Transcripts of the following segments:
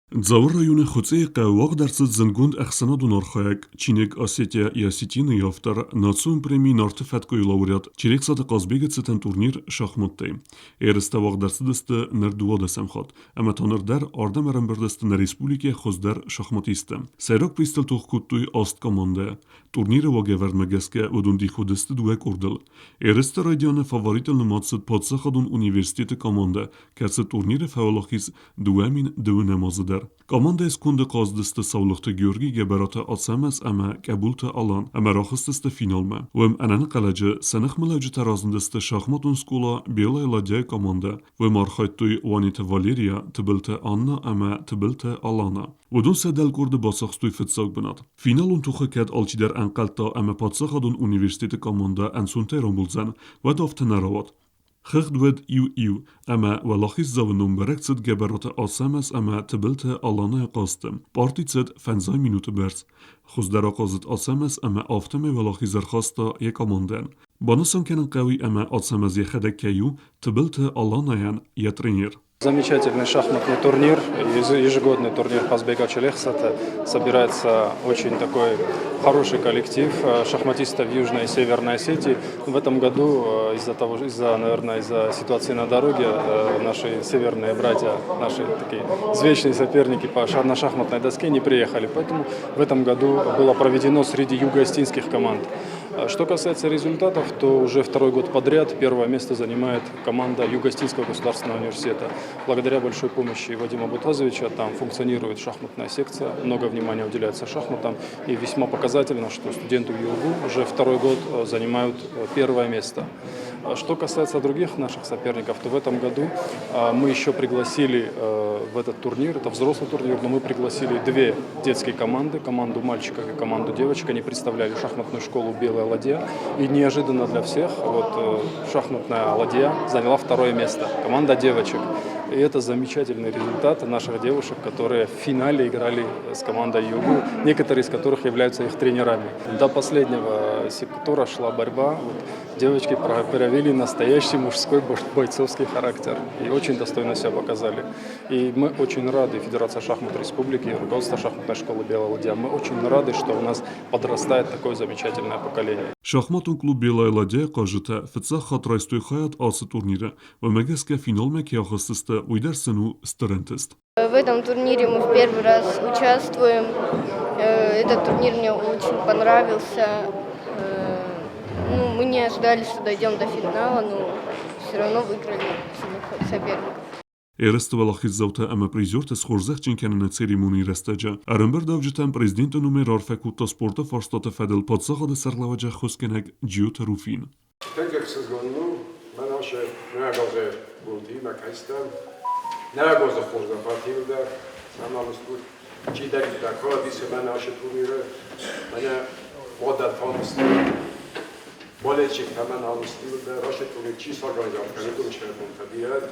Ձավր ռայոնի խոցեի կայվող դարձած զնգունդ əxsana դունարխայակ Չինեկ Ասետիա Իասիտինը yaftar Նացուն պրեմի նարդը ֆատկոյի լավուրյատ Չիրեքսատը կազբեգը ցտեն տուրնիր շախմատտե Երստավաղ դարձդստը նրդուոդը սեմխատ Ամատոնր դար արդեմ արամբրդստը նր ռեսպուլիկե խոզդար շախմատիստը Սերոկ պրիստել թողկուտույ աստ կոմանդը Տուրնիրը վագևեր մգեսկե ոդունդի խուդստը դուեք ուրդլ Երստը ռադիանը ֆավորիտել նմացըտ պոցախադուն ունիվերսիտետը կոմանդը Կերսը տուրնիրը ֆավոլոխիս դուեմին դվունեմազը Команда Эскунда Каздысты Саулыхты Георгий Гебарата Ацамас Ама Кабулта Алан Ама Рахыстысты финалма Вем Ананы Каладжы Саных Мыладжы Таразындысты Шахматун Скула Белая Ладья команда Вем Архайтуй Ванита Валерия Тыбылты Анна Ама Тыбылты Алана Удун Садал Курды Басахстуй Фитсак Бынат Финалун Тухы Кад Алчидар Анкалта Ама Патсахадун Университеты команда Ансунтай Ромбулзан Вадавты Нарават خخدود يو اما ولخيز زاونون بركتد جبرات آسامس اما تبلت آلانه قاستم بارتيتد 15 مينوت برز خزدرا قازد آسامس اما آفتمه ولخيزر خاستا یک آماندن بانسان کنن قوي اما آسامز يخدك كيو تبلت آلانه يترينير Замечательный шахматный турнир, ежегодный турнир Казбека Челехсата. Собирается очень такой хороший коллектив шахматистов Южной и Северной Осетии. В этом году из-за ситуации на дороге наши северные братья, наши такие извечные соперники на шахматной доске не приехали. Поэтому в этом году было проведено среди юго-остинских команд. Что касается результатов, то уже второй год подряд первое место занимает команда Юго-Остинского государственного университета. Благодаря большой помощи Вадима Бутазовича там функционирует шахматная секция, много внимания уделяется шахматам. И весьма показательно, что студенты ЮЛГУ уже второй год занимают первое место. Что касается других наших соперников, то в этом году мы еще пригласили в этот турнир, это взрослый турнир, но мы пригласили две детские команды, команду мальчиков и команду девочек. Они представляли шахматную школу «Белая ладья». И неожиданно для всех шахматная ладья заняла второе место, команда девочек. И это замечательный результат наших девушек, которые в финале играли с командой ЮГУ, некоторые из которых являются их тренерами. До последнего тура шла борьба. Девочки проявили настоящий мужской бойцовский характер и очень достойно себя показали. И мы очень рады, Федерация шахмат республики, руководство шахматной школы «Белая ладья», мы очень рады, что у нас подрастает такое замечательное поколение. Шахматун клуб «Белая ладья» кажется фицах хатрайстой хаят асы турнира. В мегаске финал мекиахастыста уйдарсену старентест. В этом турнире мы в первый раз участвуем. Этот турнир мне очень понравился. Мы не ожидали, что дойдем до финала, но все равно выиграли сильных соперников. Երստվալախից զավթը ամը պրիզյորտը սխորզեղ չինքանն է ցերիմոնի ռեստաջա։ Արմբեր դավջտան պրեզիդենտը նումեր արֆեկուտա սպորտը ֆարստատը ֆադել պատսաղը սարլավաջա խոսկենակ ջիոտ ռուֆին։ Թեքս զգոնում մնաշը նայագազը գուլդի մակայստան նայագազը խորզը պատիվդա սամալստու ճիդակի տակոդիսը մնաշը տուրիրը մնա մոդալ ֆոնստի բոլեչիկ թաման ամստիվդա ռաշը տուրի չի սարգայժան կանետում չերմոն թաբիատ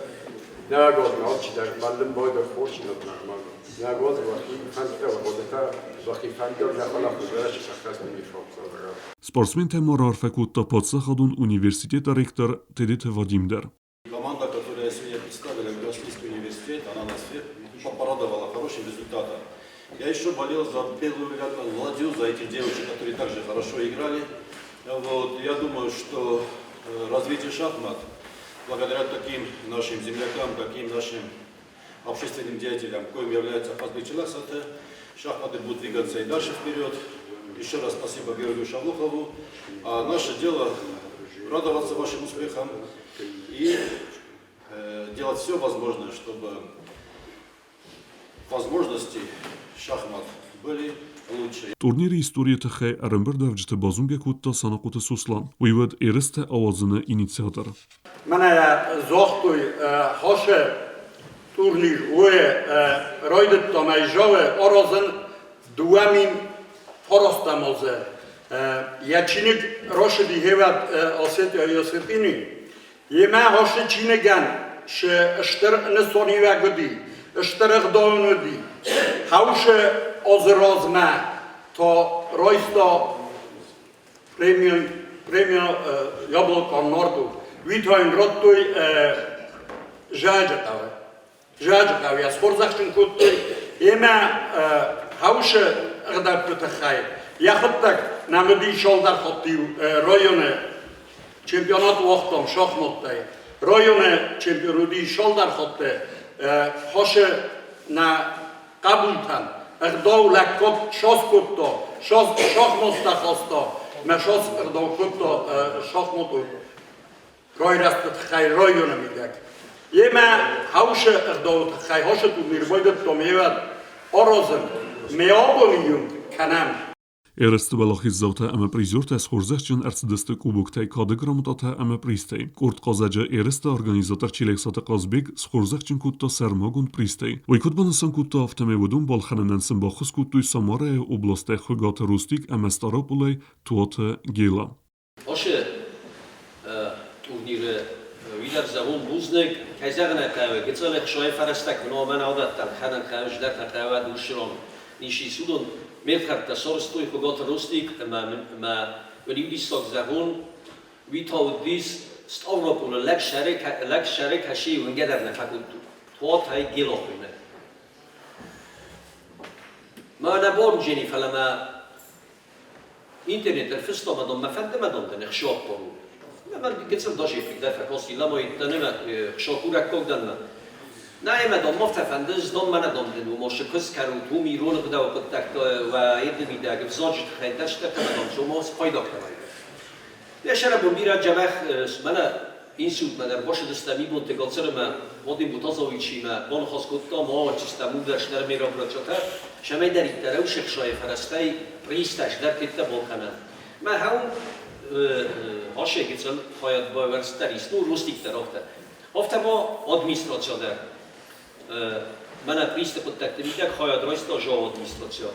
ناگوز ناچی در مالم باید خورشی نتنام ناگوز وقتی فنکر و بودتا وقتی فنکر نخلا خودش شخص نمی‌فهم زاده. Спортсмен Тимур Арфекут Топацахадун университета ректор Тедит Вадимдар. Команда, которую сегодня представили, Российский университет, она нас порадовала хорошим результатом. Я еще болел за белую ладью, за этих девочек, которые также хорошо играли. Я думаю, что развитие шахмат благодаря таким нашим землякам, таким нашим общественным деятелям, коим является Казбек Челехсат, шахматы будут двигаться и дальше вперед. Еще раз спасибо Георгию Шавлухову. А наше дело радоваться вашим успехам и делать все возможное, чтобы возможности шахмат были лучше. Турнирի историята խե արմբեր դավջտը բազում գեկուտտա սանակուտը սուսլան։ Ուիվդ երստը ավազնը ինիցիատոր։ Mənə zoxtuy hoşe turnir ve roydet tamajove orozın duamin forostamoze. Yaçinik roşedi hevat Ossetya Yosefini. Yema hoşe çinegan şe iştir nesoni ve gudi. İştir gdonudi. Havşe ozrozma to roysto premio Jabloko Nordu. Витоин роттой жаждав. Я спорзахтен куттой Ема хауше ردапт хай. Я хотак намуди шолдар хотив районе чемпионат вақтам шахматтай. Районе чемпионуди шолдар хотте хоше на قبولتن اقداو لکت شاس کتا شاخمت تخواستا ما شاس اقداو کتا شاخمتو رای رستت خیر رایونه میدک یه ما هاوش اقداو خیر هاشتو میربایدت تا میود آرازم میابونیم کنم Erste Balachis zauta ama prizorta schorzachchen artsdeste kuboktai kadegramotata ama pristei. Kurt qazaja erste organizator Chileksata Qazbek schorzachchen kutta sarmagun pristei. Uykutbanasan kutta avtomevodun balxananan simbaxus kuttu Samara oblastay Xugat Rustik ama Staropolay tuata Gela. Oše turnire wieder zavon buznek kazagna kawe gitsalek shoy farastak no man adattan khanan khajdat kawe dushron nishi sudon Metrhat das Sorstoi Xugat Rustik ma Olympischok zavon vitau dis Stavropol lek sharek hashi ungadar nafakut tuat hay gelopine ma nabon jeni falama internet الفسطة مدام ما فهمت مدام ده نخشاق برو ما قلت داشي في ده فكاسي لما يتنمى خشاقورا كودنا نه مدام ما فهمتش دام من دام ده وماش کس کرد تو میرون بوده و قد و یه میده اگه زاج خیدش ده مدام شما فایده کنید یه شرب میره جمع من این سود من در باشه دستمی بود تگاتر من وادی بوتازویچی من بان خاص کتا ما چیستمون درش در میرا برچته شما در این طرف شخصای فرستی ریستش در کت بالخنه من هم آشه گیتسل خواهد با ورستریست نو روستیک طرفته هفته ما ادمیستراسیون در من پریست pod taktivitek خواهد رایست جا ادمیستراسیون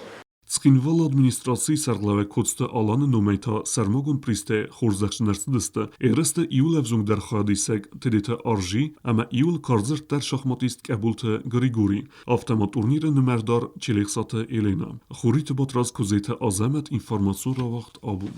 Цхинвал администрации сарлаве кодста алан номейта сармогун присте хорзахшнарсдыста эресте иулевзунг дар хадисек тедета аржи ама иул карзер дар шахматист кабулта Григори автомат турнире numerdar Чилексата Елена Хурит батраз кузета азамат информацион ра вақт абун